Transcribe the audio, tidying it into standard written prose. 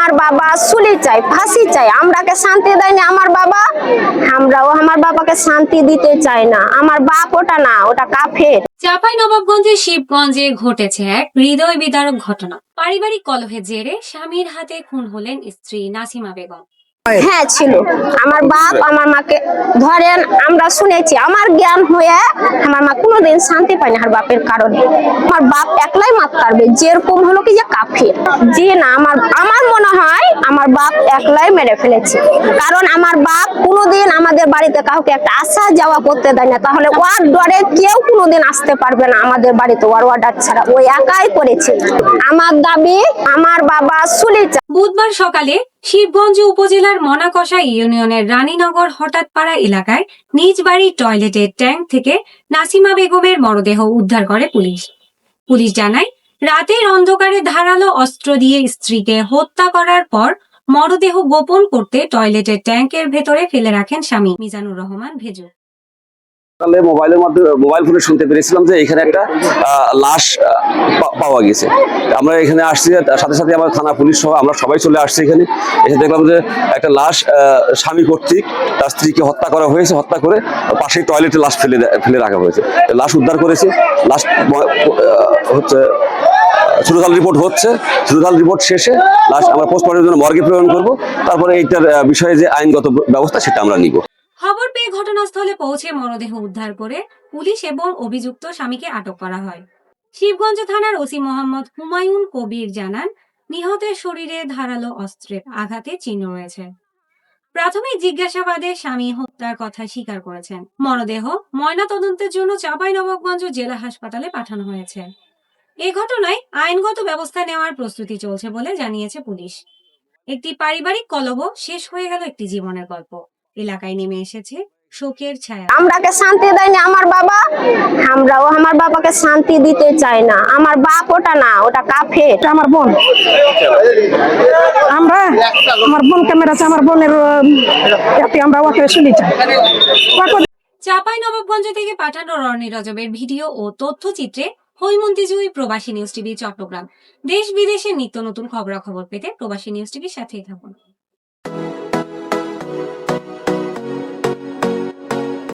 আমার বাবা সুলি চাই, ফাঁসি চাই। আমরাকে শান্তি দেয়নি আমার বাবা, আমরাও আমার বাবাকে শান্তি দিতে চাই না। আমার বাপ ওটা না, ওটা কাফের। চাঁপাইনবাবগঞ্জের শিবগঞ্জে ঘটেছে এক হৃদয় বিদারক ঘটনা। পারিবারিক কলহের জেরে স্বামীর হাতে খুন হলেন স্ত্রী নাসিমা বেগম। হ্যাঁ ছিল। আমার বাপ আমার মাকে ধরেন, আমরা শুনেছি, আমার জ্ঞান হয়ে আমার মা কোনোদিন শান্তি পায় না আমার বাপের কারণে। আমার বাপ একলাই মাত পারবে, যেরকম হলো কি যে কাফির। জি না, আমার মনে হয় আমার বাপ একলাই মেরে ফেলেছে। কারণ আমার বাপ কোনোদিন আমাদের বাড়িতে কাউকে একটা আসা যাওয়া করতে দেয় না। তাহলে ওর ডরে কেউ কোনোদিন আসতে পারবে না আমাদের বাড়িতে, ওর অর্ডার ছাড়া। ওই একাই করেছে। আমার দাবি, আমার বাবা সুলি। বুধবার সকালে শিবগঞ্জ উপজেলার মনাকষা ইউনিয়নের রানীনগর হঠাৎপাড়া এলাকায় নিজ বাড়ির টয়লেটের ট্যাঙ্ক থেকে নাসিমা বেগমের মরদেহ উদ্ধার করে পুলিশ। পুলিশ জানায়, রাতের অন্ধকারে ধারালো অস্ত্র দিয়ে স্ত্রীকে হত্যা করার পর মরদেহ গোপন করতে টয়লেটের ট্যাঙ্কের ভেতরে ফেলে রাখেন স্বামী মিজানুর রহমান ভেজু। সকালে মোবাইলের মাধ্যমে, মোবাইল ফোনে শুনতে পেরেছিলাম যে এখানে একটা লাশ পাওয়া গেছে। আমরা এখানে আসছি, সাথে সাথে আমার থানা পুলিশ সহ আমরা সবাই চলে আসছি। এখানে এসে দেখলাম যে একটা লাশ স্বামী কর্তৃক তার স্ত্রীকে হত্যা করা হয়েছে। হত্যা করে পাশেই টয়লেটে লাশ ফেলে রাখা হয়েছে। লাশ উদ্ধার করেছে। লাশ হচ্ছে সুরতাল রিপোর্ট হচ্ছে। সুরতাল রিপোর্ট শেষে লাশ আমরা পোস্টমর্টমের জন্য মর্গে প্রেরণ করব। তারপরে এইটার বিষয়ে যে আইনগত ব্যবস্থা সেটা আমরা নিব। খবর পেয়ে ঘটনাস্থলে পৌঁছে মরদেহ উদ্ধার করে পুলিশ এবং অভিযুক্ত স্বামীকে আটক করা হয়। শিবগঞ্জ থানার ওসি মোহাম্মদ হুমায়ুন কবির জানান, নিহতের শরীরে ধারালো অস্ত্রের আঘাতে চিহ্ন রয়েছে। প্রাথমিক জিজ্ঞাসাবাদে স্বামী হত্যার কথা স্বীকার করেছেন। মরদেহ ময়নাতদন্তের জন্য চাঁপাইনবাবগঞ্জ জেলা হাসপাতালে পাঠানো হয়েছে। এ ঘটনায় আইনগত ব্যবস্থা নেওয়ার প্রস্তুতি চলছে বলে জানিয়েছে পুলিশ। একটি পারিবারিক কলহ শেষ হয়ে গেল একটি জীবনের গল্প। এলাকায় নেমে এসেছে শোকের ছায়া। আমরাকে শান্তি দেয়নি আমার বাবা, আমরাও আমার বাবাকে শান্তি দিতে চাই না। আমার বাপ ওটা না, ওটা কাফের। আমার বোন, আমার বোনকে মেরেছে। আমার বোনের আমরা ওকে শুনি চাই। চাঁপাইনবাবগঞ্জ থেকে পাঠানো রনি রজবের ভিডিও ও তথ্যচিত্রে হৈমন্তী জুই, প্রবাসী নিউজ টিভি, চট্টগ্রাম। দেশ বিদেশের নিত্য নতুন খবরাখবর পেতে প্রবাসী নিউজ টিভির সাথেই থাকুন।